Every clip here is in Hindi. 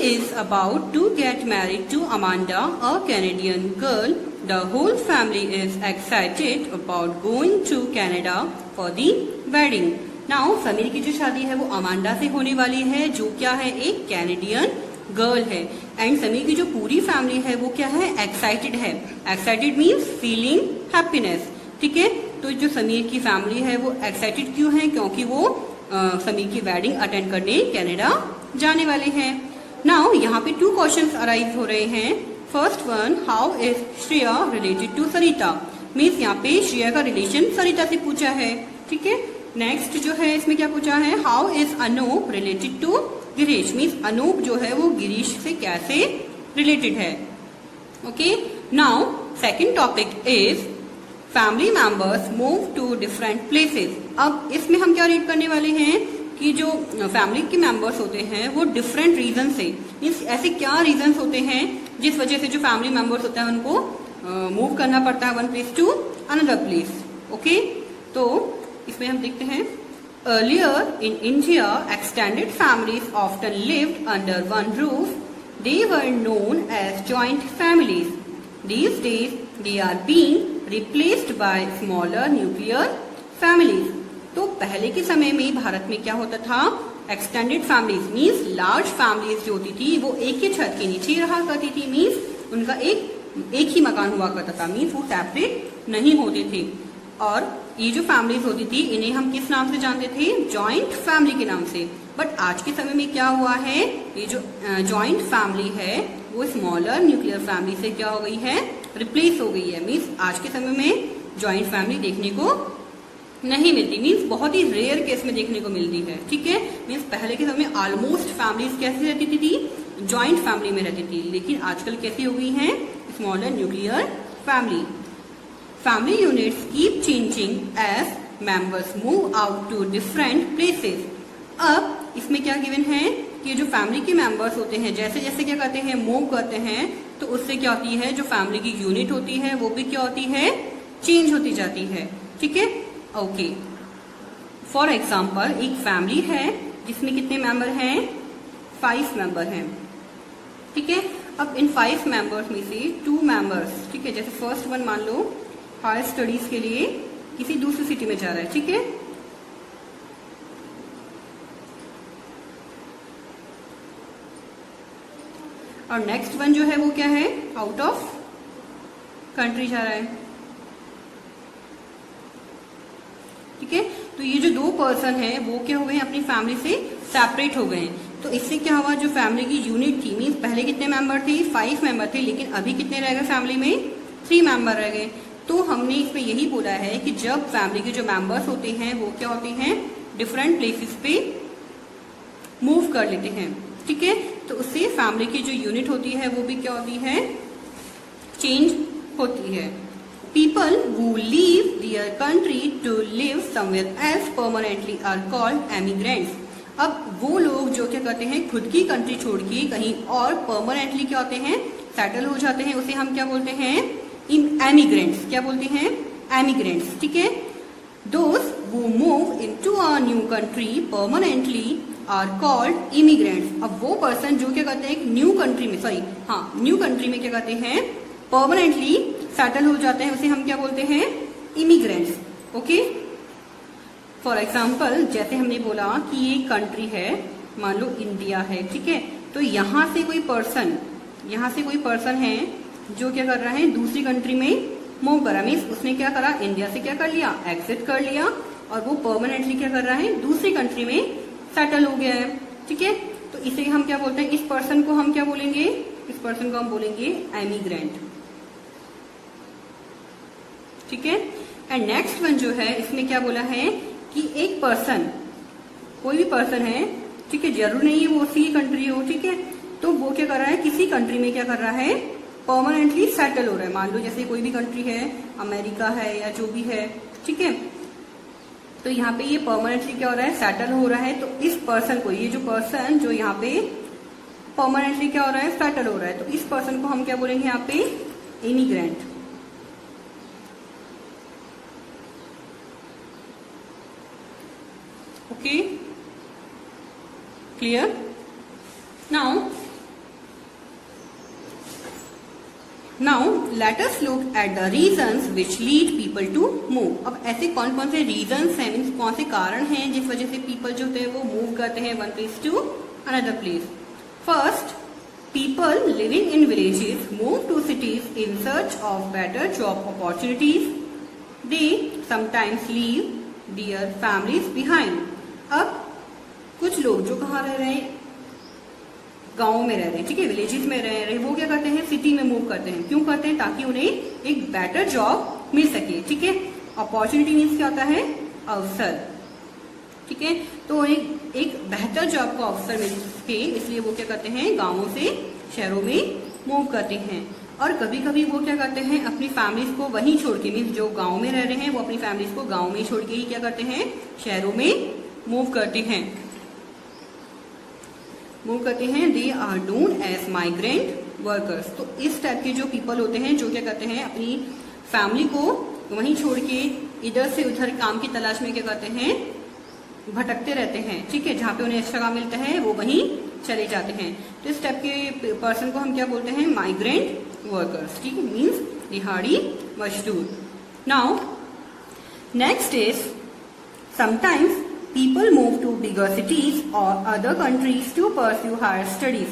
is about to get married to Amanda, a Canadian girl. The whole family is excited about going to Canada for the wedding. Now, Sameer की जो शादी है वो अमांडा से होने वाली है, जो क्या है, एक कैनेडियन गर्ल है. एंड समीर की जो पूरी फैमिली है वो क्या है, एक्साइटेड है. Excited means feeling happiness. ठीक है, तो जो समीर की फैमिली है वो एक्साइटेड क्यों है, क्योंकि वो समीर की वेडिंग अटेंड करने कनाडा जाने वाले हैं. नाउ यहाँ पे 2 क्वेश्चंस अराइज हो रहे हैं. First one, how is Shreya related to Sarita. Means यहाँ पे श्रेया का रिलेशन सरिता से पूछा है. ठीक है. नेक्स्ट जो है इसमें क्या पूछा है, how is Anup related to Girish. Means Anup जो है वो गिरीश से कैसे रिलेटेड है. Okay. Now second topic is family members move to different places. अब इसमें हम क्या रीड करने वाले हैं कि जो फैमिली के मेंबर्स होते हैं वो डिफरेंट रीजन से, मीन्स ऐसे क्या रीजंस होते हैं जिस वजह से जो फैमिली मेंबर्स होता है उनको मूव करना पड़ता है one place to another place. Okay. तो इसमें हम देखते हैं, earlier in India extended families often lived under one roof. They were known as joint families. These days they are being replaced by smaller nuclear families. तो पहले के समय में भारत में क्या होता था, extended families means large families जो होती थी वो एक ही छत के नीचे रहा करती थी. मीन्स उनका एक ही मकान हुआ करता था. मीन्स वो सेपरेट नहीं होते थे. और ये जो फैमिलीज होती थी इन्हें हम किस नाम से जानते थे, जॉइंट फैमिली के नाम से. बट आज के समय में क्या हुआ है, ये जो जॉइंट फैमिली है वो स्मॉलर न्यूक्लियर फैमिली से क्या हो गई है, रिप्लेस हो गई है. मीन्स आज के समय में जॉइंट फैमिली देखने को नहीं मिलती. मीन्स बहुत ही रेयर केस में देखने को मिलती है. ठीक है. मीन्स पहले के समय में ऑलमोस्ट फैमिलीज कैसी रहती थी, जॉइंट फैमिली में रहती थी. लेकिन आजकल कैसी हो गई है, smaller nuclear family. Family units keep changing as members move out to different places. अब इसमें क्या गिवन है कि जो फैमिली के मेंबर्स होते हैं जैसे जैसे क्या करते हैं, मूव करते हैं, तो उससे क्या होती है, जो फैमिली की यूनिट होती है वो भी क्या होती है, चेंज होती जाती है. ठीक है. ओके. फॉर एग्जाम्पल एक फैमिली है जिसमें कितने मेंबर हैं, 5 मेंबर हैं. ठीक है. अब इन 5 मेंबर्स में से 2 मेंबर्स, ठीक है, जैसे फर्स्ट वन मान लो हायर स्टडीज के लिए किसी दूसरी सिटी में जा रहा है. ठीक है. और नेक्स्ट वन जो है वो क्या है, आउट ऑफ कंट्री जा रहा है. ठीक है. तो ये जो 2 पर्सन है वो क्या हो गए हैं, अपनी फैमिली से सेपरेट हो गए हैं. तो इससे क्या हुआ, जो फैमिली की यूनिट थी, मीन्स पहले कितने मेंबर थे, 5 मेंबर थे, लेकिन अभी कितने रह गए फैमिली में, 3 मेंबर रह गए. तो हमने इसमें यही बोला है कि जब फैमिली के जो मेंबर्स होते हैं वो क्या होते हैं, डिफरेंट प्लेसेस पे मूव कर लेते हैं. ठीक है. तो उससे फैमिली की जो यूनिट होती है वो भी क्या होती है, चेंज होती है. People who leave their country to live somewhere else permanently are called emigrants. अब वो लोग जो क्या करते हैं, खुद की कंट्री छोड़ के कहीं और परमानेंटली क्या होते हैं, सेटल हो जाते हैं, उसे हम क्या बोलते हैं, एमिग्रेंट्स. क्या बोलते हैं, एमिग्रेंट्स. ठीक है. Those who move into a new country permanently are called immigrants. अब वो पर्सन जो क्या करते हैं, एक न्यू कंट्री में, न्यू कंट्री में क्या करते हैं, परमानेंटली सेटल हो जाते हैं, उसे हम क्या बोलते हैं, इमिग्रेंट्स. ओके. फॉर एग्जाम्पल जैसे हमने बोला कि ये कंट्री है, मान लो इंडिया है. ठीक है. तो यहाँ से कोई पर्सन है जो क्या कर रहा है, दूसरी कंट्री में मूव करा. मीन्स उसने क्या करा, इंडिया से क्या कर लिया, एग्जिट कर लिया, और वो परमानेंटली क्या कर रहा है, दूसरी कंट्री में सेटल हो गया है. ठीक है. तो इसे हम क्या बोलते हैं, इस पर्सन को हम क्या बोलेंगे, इस पर्सन को हम बोलेंगे एमिग्रेंट. ठीक है. एंड नेक्स्ट वन जो है इसमें क्या बोला है कि एक पर्सन, कोई भी पर्सन है, ठीक है, जरूर नहीं है वो उसी कंट्री हो. ठीक है. तो वो क्या कर रहा है, किसी कंट्री में क्या कर रहा है, परमानेंटली सेटल हो रहा है. मान लो जैसे कोई भी कंट्री है, अमेरिका है या जो भी है. ठीक है. तो यहाँ पे ये परमानेंटली क्या हो रहा है, सेटल हो रहा है. तो इस पर्सन को, ये जो पर्सन जो यहाँ पे परमानेंटली क्या हो रहा है, सेटल हो रहा है, तो इस पर्सन को हम क्या बोलेंगे यहाँ पे, immigrant. Okay. Clear. Now now let us look at the reasons which lead people to move. अब ऐसे कौन कौन से रीजंस हैं, मीन्स कौन से कारण हैं जिस वजह से पीपल जो होते हैं वो मूव करते हैं one place to another place. First, people living in villages move to cities in search of better job opportunities. They sometimes leave their families behind. अब कुछ लोग जो कहाँ रह रहे हैं, गांवों में रह रहे हैं, ठीक है, विलेजेस में रह रहे हैं, वो क्या करते हैं, सिटी में मूव करते हैं। क्यों करते हैं? ताकि उन्हें एक बेटर जॉब मिल सके, ठीक है। अपॉर्चुनिटी मीन्स क्या होता है? अवसर, ठीक है। तो एक बेहतर जॉब का अवसर मिल सके, इसलिए वो क्या करते हैं, गांवों से शहरों में मूव करते हैं। और कभी कभी वो क्या करते हैं, अपनी फैमिलीज को वहीं छोड़ के, मीन्स जो गाँव में रह रहे हैं वो अपनी फैमिलीज को गाँव में छोड़ के ही क्या करते हैं, शहरों में मूव करते हैं। They are known as migrant workers. तो इस टाइप के जो पीपल होते हैं जो क्या करते हैं, अपनी फैमिली को वहीं छोड़ के इधर से उधर काम की तलाश में क्या करते हैं, भटकते रहते हैं, ठीक है। जहाँ पे उन्हें अच्छा काम मिलता है वो वहीं चले जाते हैं। तो इस टाइप के पर्सन को हम क्या बोलते हैं, माइग्रेंट वर्कर्स, ठीक है, मीन्स दिहाड़ी मजदूर। Now next is sometimes people move to bigger cities or other countries to pursue higher studies।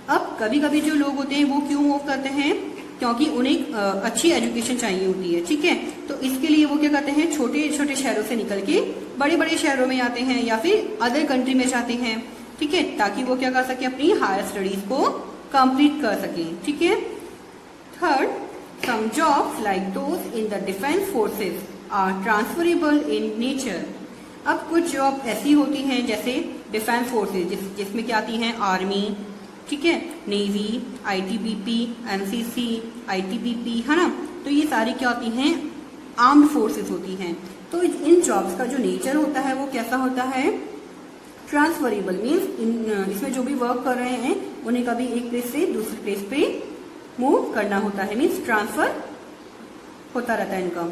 अब कभी कभी जो लोग होते हैं वो क्यों मूव करते हैं, क्योंकि उन्हें अच्छी एजुकेशन चाहिए होती है, ठीक है। तो इसके लिए वो क्या करते हैं, छोटे छोटे शहरों से निकल के बड़े बड़े शहरों में आते हैं या फिर अदर कंट्री में जाते हैं, ठीक है, ताकि वो क्या कर सके, अपनी हायर स्टडीज को कंप्लीट कर सके, ठीक है। Third, some jobs like those in the defence forces are transferable in nature. अब कुछ जॉब ऐसी होती हैं जैसे डिफेंस फोर्सेज, जिसमें क्या आती हैं, आर्मी, ठीक है, नेवी, आईटीबीपी, एनसीसी, आईटीबीपी, है ना। तो ये सारी क्या होती हैं, आर्म्ड फोर्सेज होती हैं। तो इन जॉब्स का जो नेचर होता है वो कैसा होता है, ट्रांसफरेबल, मीन्स इसमें जो भी वर्क कर रहे हैं उन्हें कभी एक प्लेस से दूसरे प्लेस पे मूव करना होता है, मीन्स ट्रांसफर होता रहता है इनका।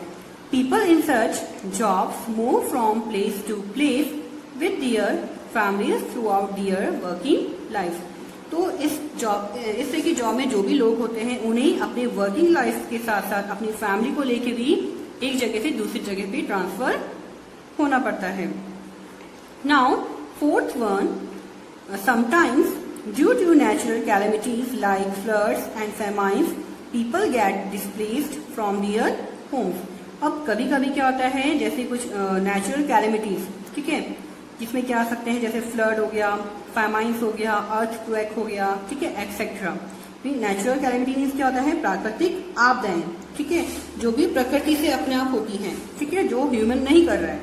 People in such jobs move from place to place with their families throughout their working life। तो इस तरह की जॉब में जो भी लोग होते हैं उन्हें अपने वर्किंग लाइफ के साथ साथ अपनी फैमिली को लेके भी एक जगह से दूसरी जगह पे ट्रांसफर होना पड़ता है। Now fourth one, sometimes due to natural calamities like floods and famines people get displaced from their homes. अब कभी कभी क्या होता है, जैसे कुछ नेचुरल कैलेमिटीज, ठीक है, जिसमें क्या आ सकते हैं, जैसे फ्लड हो गया, फेमाइन्स हो गया, अर्थक्वेक हो गया, ठीक है, एक्सेट्रा। नेचुरल कैलेमिटी मीन्स क्या होता है, प्राकृतिक आपदाएं, ठीक है, जो भी प्रकृति से अपने आप होती हैं, ठीक है, जो ह्यूमन नहीं कर रहा है।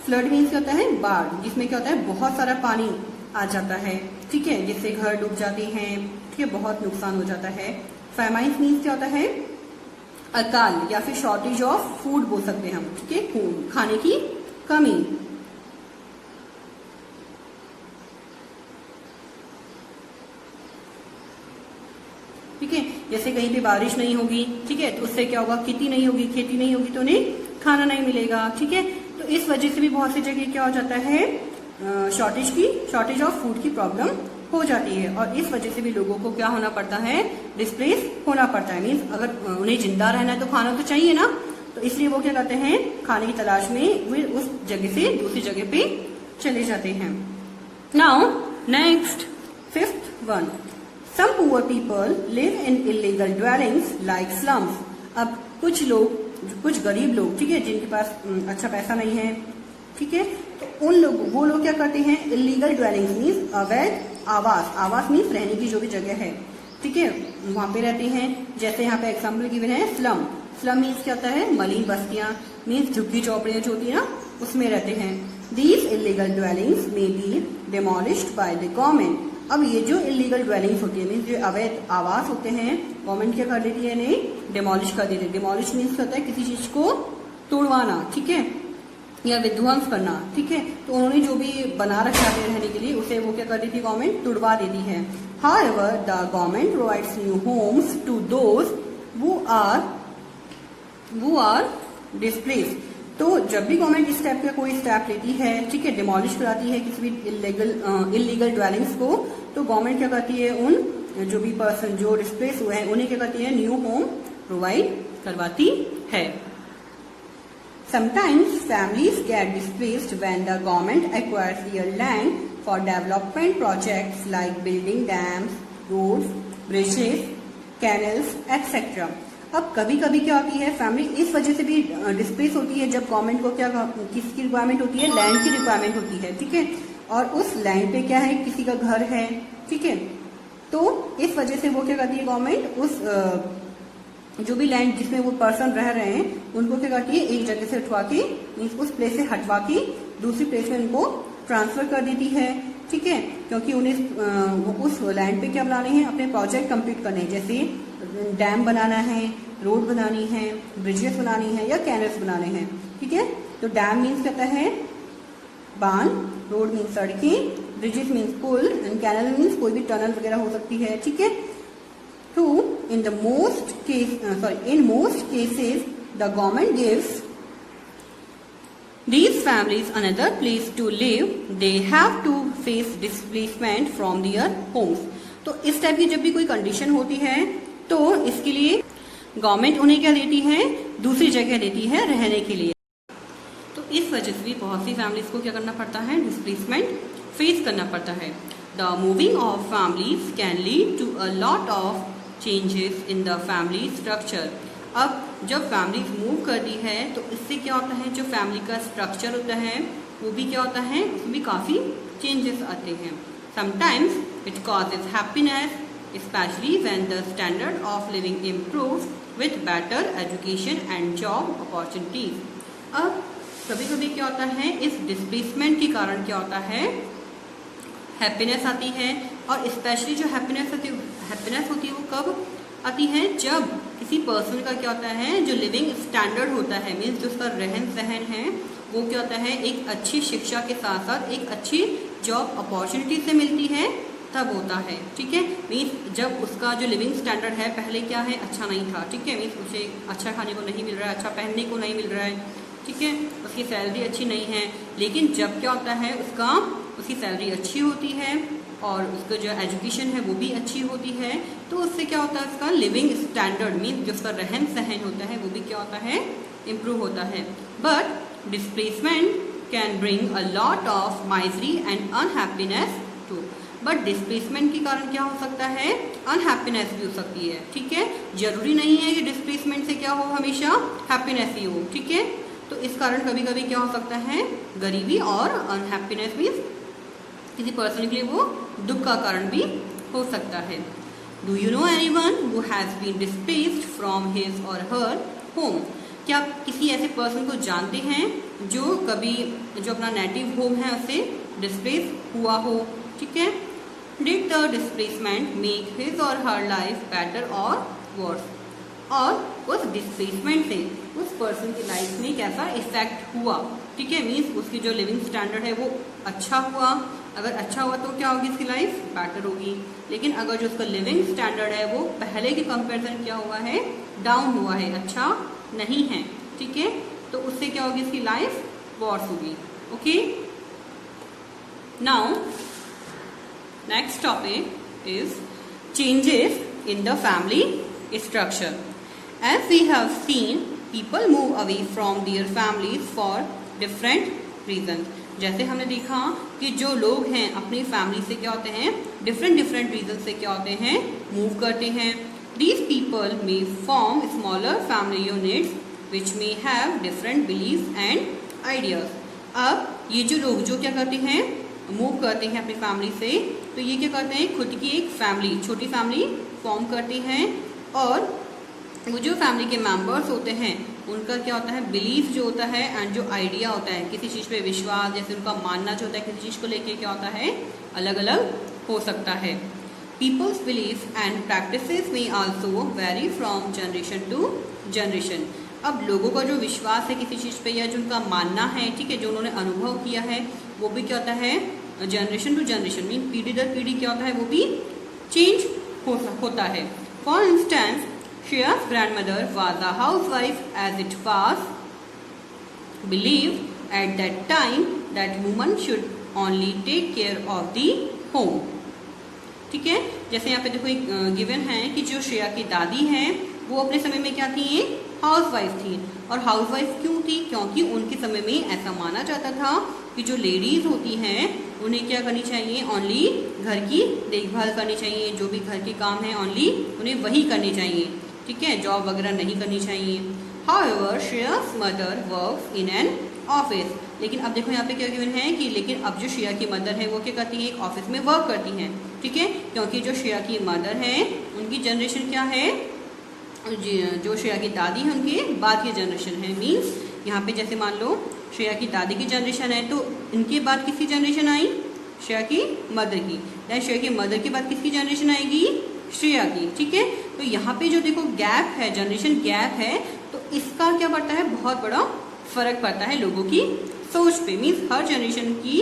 फ्लड मीन्स क्या होता है, बाढ़, जिसमें क्या होता है, बहुत सारा पानी आ जाता है, ठीक है, जिससे घर डूब जाते हैं, ठीक है, बहुत नुकसान हो जाता है। फेमाइन्स मीन्स क्या होता है, अकाल या फिर शॉर्टेज ऑफ फूड बोल सकते हैं हम, ठीक है, खाने की कमी। ठीक है, जैसे कहीं पे बारिश नहीं होगी, ठीक है, तो उससे क्या होगा, खेती नहीं होगी, खेती नहीं होगी तो उन्हें खाना नहीं मिलेगा, ठीक है। तो इस वजह से भी बहुत सी जगह क्या हो जाता है, शॉर्टेज ऑफ फूड की प्रॉब्लम हो जाती है। और इस वजह से भी लोगों को क्या होना पड़ता है, डिस्प्लेस होना पड़ता है। मीन्स अगर उन्हें जिंदा रहना है तो खाना तो चाहिए ना, तो इसलिए वो क्या करते हैं, खाने की तलाश में वे उस जगह से दूसरी जगह पे चले जाते हैं। Now next fifth one, some poor people live in illegal dwellings like slums. अब कुछ गरीब लोग, ठीक है, जिनके पास अच्छा पैसा नहीं है, ठीक है, तो वो लोग क्या करते हैं, इलीगल ड्वेलिंग्स मीन्स अवैध आवास मीन्स रहने की जो भी जगह है, ठीक है, वहां पे रहते हैं। जैसे यहाँ पे एग्जाम्पल गिवन है स्लम मीन्स क्या होता है, मलिन बस्तियां, मीन्स झुग्गी झोपड़ियां जो होती है ना, उसमें रहते हैं। These illegal dwellings may be demolished by the government. अब ये जो इलीगल ड्वेलिंग्स होती है, मीन्स जो अवैध आवास होते हैं, गवर्नमेंट क्या कर देती है, इन्हें डिमोलिश कर देती है। डिमोलिश मीन्स होता है किसी चीज को तोड़वाना, ठीक है, या विध्वंस करना, ठीक है। तो उन्होंने जो भी बना रखा है रहने के लिए, उसे वो क्या कर देती है, गवर्नमेंट तुड़वा देती है। However, the government provides new homes to those who are displaced। तो जब भी गवर्नमेंट इस टाइप का कोई स्टेप लेती है, ठीक है, डिमोलिश कराती है किसी भी इलीगल ड्वेलिंग्स को, तो गवर्नमेंट क्या करती है, उन जो भी पर्सन जो डिस्प्लेस हुए हैं उन्हें क्या करती है, न्यू होम प्रोवाइड करवाती है। Sometimes families get displaced when the government acquires their land for development projects like building dams, roads, bridges, canals, etc. अब कभी कभी क्या होती है, फैमिली इस वजह से भी डिस्प्लेस होती है जब गवर्नमेंट को क्या किसकी रिक्वायरमेंट होती है, लैंड की रिक्वायरमेंट होती है, ठीक है, और उस लैंड पे क्या है, किसी का घर है, ठीक है, तो इस वजह से वो क्या करती है, गवर्नमेंट उस जो भी लैंड जिसमें वो पर्सन रह रहे हैं उनको क्या करती है, एक जगह से उठवा के उस प्लेस से हटवा के दूसरी प्लेस में उनको ट्रांसफर कर देती है, ठीक है, क्योंकि उन्हें उस लैंड पे क्या बनाने हैं, अपने प्रोजेक्ट कंप्लीट करने हैं, जैसे डैम बनाना है, रोड बनानी है, ब्रिजेस बनानी है या कैनल्स बनाने हैं, ठीक है। तो डैम मीन्स कहता है बांध, रोड मीन्स सड़कें, ब्रिजेस मीन्स पुल एंड कैनल मीन्स कोई भी टनल वगैरह हो सकती है, ठीक है। तो in most cases the government gives these families another place to live. They have to face displacement from their homes. तो इस टाइप की जब भी कोई कंडीशन होती है तो इसके लिए गवर्नमेंट उन्हें क्या देती है, दूसरी जगह देती है रहने के लिए। तो इस वजह से भी बहुत सी फैमिलीज को क्या करना पड़ता है, डिस्प्लेसमेंट फेस करना पड़ता है। The moving of families can lead to a lot of changes in the family structure. अब जब फैमिलीज मूव करती है तो इससे क्या होता है, जो फैमिली का स्ट्रक्चर होता है वो भी क्या होता है, उसमें भी काफ़ी चेंजेस आते हैं। Sometimes it causes happiness specially when the standard of living improves with better education and job opportunities. अब कभी कभी क्या होता है, इस डिस्प्लेसमेंट के कारण क्या होता है, हैप्पीनेस आती है, और स्पेशली जो हैप्पीनेस होती है वो कब आती है, जब किसी पर्सन का क्या होता है, जो लिविंग स्टैंडर्ड होता है, मीन्स जो उसका रहन सहन है वो क्या होता है, एक अच्छी शिक्षा के साथ साथ एक अच्छी जॉब अपॉर्चुनिटी से मिलती है, तब होता है, ठीक है। मीन्स जब उसका जो लिविंग स्टैंडर्ड है पहले क्या है, अच्छा नहीं था, ठीक है, मीन्स उसे अच्छा खाने को नहीं मिल रहा है, अच्छा पहनने को नहीं मिल रहा है, ठीक है, उसकी सैलरी अच्छी नहीं है, लेकिन जब क्या होता है, उसकी सैलरी अच्छी होती है और उसका जो एजुकेशन है वो भी अच्छी होती है, तो उससे क्या होता है, उसका लिविंग स्टैंडर्ड मीन्स जो उसका रहन सहन होता है वो भी क्या होता है, इम्प्रूव होता है। But displacement can bring a lot of misery and unhappiness too. But displacement के कारण क्या हो सकता है, अनहैप्पीनेस भी हो सकती है, ठीक है, जरूरी नहीं है कि डिस्प्लेसमेंट से क्या हो, हमेशा हैप्पीनेस ही हो, ठीक है। तो इस कारण कभी कभी क्या हो सकता है, गरीबी और अनहैप्पीनेस मीन्स किसी पर्सन के लिए वो दुख का कारण भी हो सकता है। Do you know anyone who has been displaced from his or her home? क्या आप किसी ऐसे पर्सन को जानते हैं जो कभी जो अपना नेटिव होम है उससे डिस्प्लेस हुआ हो, ठीक है। Did the displacement make his or her life better और वर्स? और उस डिस्प्लेसमेंट से उस पर्सन की लाइफ में कैसा इफेक्ट हुआ, ठीक है, मीन्स उसकी जो लिविंग स्टैंडर्ड है वो अच्छा हुआ, अगर अच्छा हुआ तो क्या होगी, इसकी लाइफ बेटर होगी, लेकिन अगर जो उसका लिविंग स्टैंडर्ड है वो पहले के कंपैरिजन क्या हुआ है, डाउन हुआ है, अच्छा नहीं है, ठीक है, तो उससे क्या होगी, इसकी लाइफ वर्स होगी। Okay, now next topic is changes in the family structure. As we have seen, people move away from their families for different reasons. जैसे हमने देखा कि जो लोग हैं अपनी फैमिली से क्या होते हैं, डिफरेंट रीजन से क्या होते हैं, मूव करते हैं। These people may form smaller family units which may have different beliefs and ideas. अब ये जो लोग जो क्या करते हैं, मूव करते हैं अपनी फैमिली से, तो ये क्या करते हैं, खुद की एक फैमिली, छोटी फैमिली फॉर्म करते हैं, और वो जो फैमिली के मेंबर्स होते हैं उनका क्या होता है, बिलीफ जो होता है एंड जो आइडिया होता है, किसी चीज़ पे विश्वास, जैसे उनका मानना जो होता है किसी चीज़ को लेके क्या होता है, अलग अलग हो सकता है। पीपल्स बिलीफ एंड प्रैक्टिसेस में also vary from generation to generation. अब लोगों का जो विश्वास है किसी चीज़ पे या जो उनका मानना है, ठीक है, जो उन्होंने अनुभव किया है वो भी क्या होता है, जनरेशन टू जनरेशन मीन पीढ़ी दर पीढ़ी क्या होता है, वो भी चेंज होता है। For instance Shreya's grandmother was a housewife, as it was believed at that time that woman should only take care of the home, ठीक है। जैसे यहाँ पे देखो एक गिवन है कि जो श्रेया की दादी हैं वो अपने समय में क्या थी, हाउसवाइफ थी। और हाउसवाइफ क्यों थी, क्योंकि उनके समय में ऐसा माना जाता था कि जो लेडीज होती हैं उन्हें क्या करनी चाहिए, ओनली घर की देखभाल करनी चाहिए, जो भी घर के काम है ओनली उन्हें वही करने चाहिए, ठीक है, जॉब वगैरह नहीं करनी चाहिए। However Shreya's mother works in an office, लेकिन अब देखो यहाँ पे क्या गिवन है कि लेकिन अब जो श्रेया की मदर है वो क्या करती है, एक ऑफिस में वर्क करती हैं, ठीक है, क्योंकि जो श्रेया की मदर है उनकी जनरेशन क्या है, जो श्रेया की दादी है उनके बाद की जनरेशन है। मीन्स यहाँ पे जैसे मान लो श्रेया की दादी की जनरेशन है तो इनके बाद किसकी जनरेशन आई, श्रेया की मदर की, या श्रेया की मदर के बाद किसकी जनरेशन आएगी, श्रेया की, ठीक है। तो यहाँ पे जो देखो गैप है, जनरेशन गैप है, तो इसका क्या पड़ता है, बहुत बड़ा फर्क पड़ता है लोगों की सोच पे। मीन्स हर जनरेशन की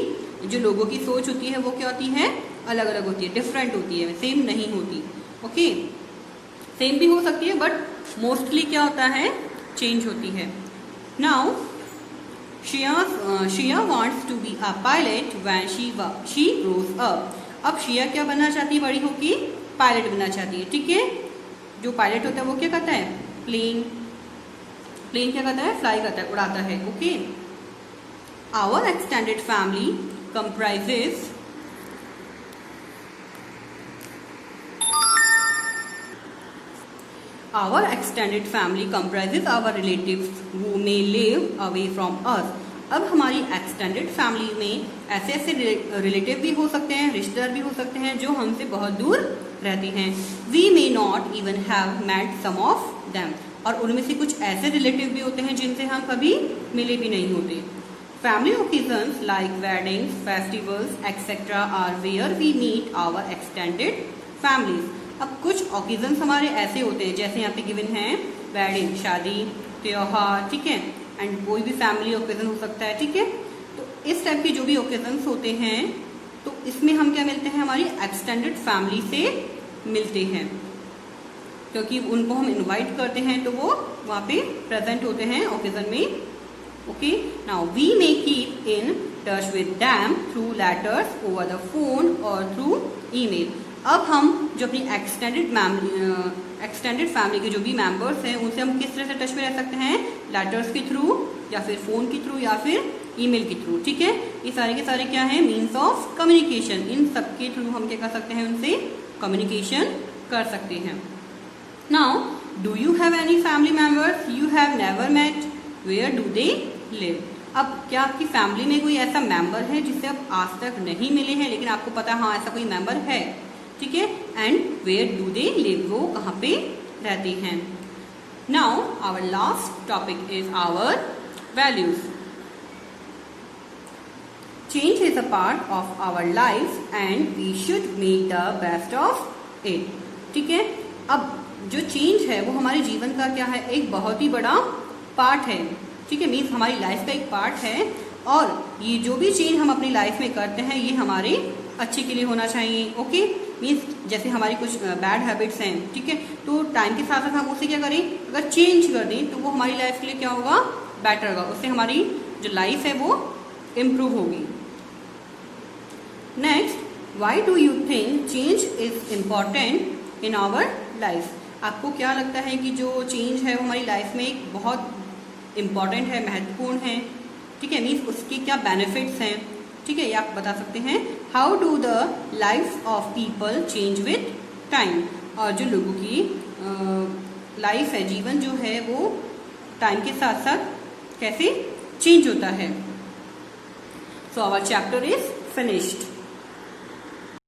जो लोगों की सोच होती है वो क्या होती है, अलग अलग होती है, डिफरेंट होती है, सेम नहीं होती। ओके, सेम भी हो सकती है बट मोस्टली क्या होता है, चेंज होती है। Now Shreya wants to be a pilot when she grows up. अब श्रेया क्या बनना चाहती है, बड़ी होके पायलट बनना चाहती है, ठीक है। जो पायलट होता है वो क्या करता है, प्लेन क्या करता है, फ्लाई करता है, उड़ाता है। Okay, our extended family comprises Our extended family comprises our relatives who may live away from us. अब हमारी एक्सटेंडेड फैमिली में ऐसे ऐसे रिलेटिव भी हो सकते हैं, रिश्तेदार भी हो सकते हैं जो हमसे बहुत दूर रहते हैं। We may not even have met some of them. और उनमें से कुछ ऐसे रिलेटिव भी होते हैं जिनसे हम कभी मिले भी नहीं होते। Family occasions like weddings, festivals, etc. are where we meet our extended families. अब कुछ ओकेजन्स हमारे ऐसे होते हैं, जैसे यहाँ पे गिवन है वेडिंग, शादी, त्योहार, ठीक है, एंड कोई भी फैमिली ओकेजन हो सकता है, ठीक है। तो इस टाइप के जो भी ओकेजन्स होते हैं तो इसमें हम क्या मिलते हैं, हमारी एक्सटेंडेड फैमिली से मिलते हैं, क्योंकि उनको हम इनवाइट करते हैं तो वो वहाँ पे प्रेजेंट होते हैं ओकेजन में। Okay, now we may keep in touch with them through letters, over the phone और थ्रू ईमेल। अब हम जो अपनी एक्सटेंडेड फैमिली के जो भी मेंबर्स हैं उनसे हम किस तरह से टच में रह सकते हैं, लेटर्स के थ्रू या फिर फ़ोन के थ्रू या फिर ईमेल के थ्रू, ठीक है। ये सारे के सारे क्या हैं, मीन्स ऑफ कम्युनिकेशन। इन सब के थ्रू हम क्या कर सकते हैं, उनसे कम्युनिकेशन कर सकते हैं। Now do you have any family members you have never met, where do they live. अब क्या आपकी फैमिली में कोई ऐसा मेंबर है जिससे आप आज तक नहीं मिले हैं लेकिन आपको पता हाँ ऐसा कोई मेंबर है, ठीक है, and where do they live, वो कहाँ पे रहते हैं। Now our last topic is our values. Change is a part of our life and we should make the best of it, ठीक है। अब जो चेंज है वो हमारे जीवन का क्या है, एक बहुत ही बड़ा पार्ट है, ठीक है, मीन्स हमारी लाइफ का एक पार्ट है। और ये जो भी चेंज हम अपनी लाइफ में करते हैं ये हमारे अच्छे के लिए होना चाहिए। ओके, मीन्स जैसे हमारी कुछ बैड हैबिट्स हैं, ठीक है, तो टाइम के साथ साथ हम उसे क्या करें, अगर चेंज कर दें तो वो हमारी लाइफ के लिए क्या होगा, बेटर होगा, उससे हमारी जो लाइफ है वो इम्प्रूव होगी। Next, why do you think change is important in our life. आपको क्या लगता है कि जो चेंज है वो हमारी लाइफ में एक बहुत इम्पॉर्टेंट है, महत्वपूर्ण है, ठीक है, मीन्स उसके क्या बेनिफिट्स हैं, ठीक है, ये आप बता सकते हैं। How do the life of people change with time. और जो लोगों की लाइफ है, जीवन जो है वो टाइम के साथ साथ कैसे चेंज होता है। So our chapter is finished.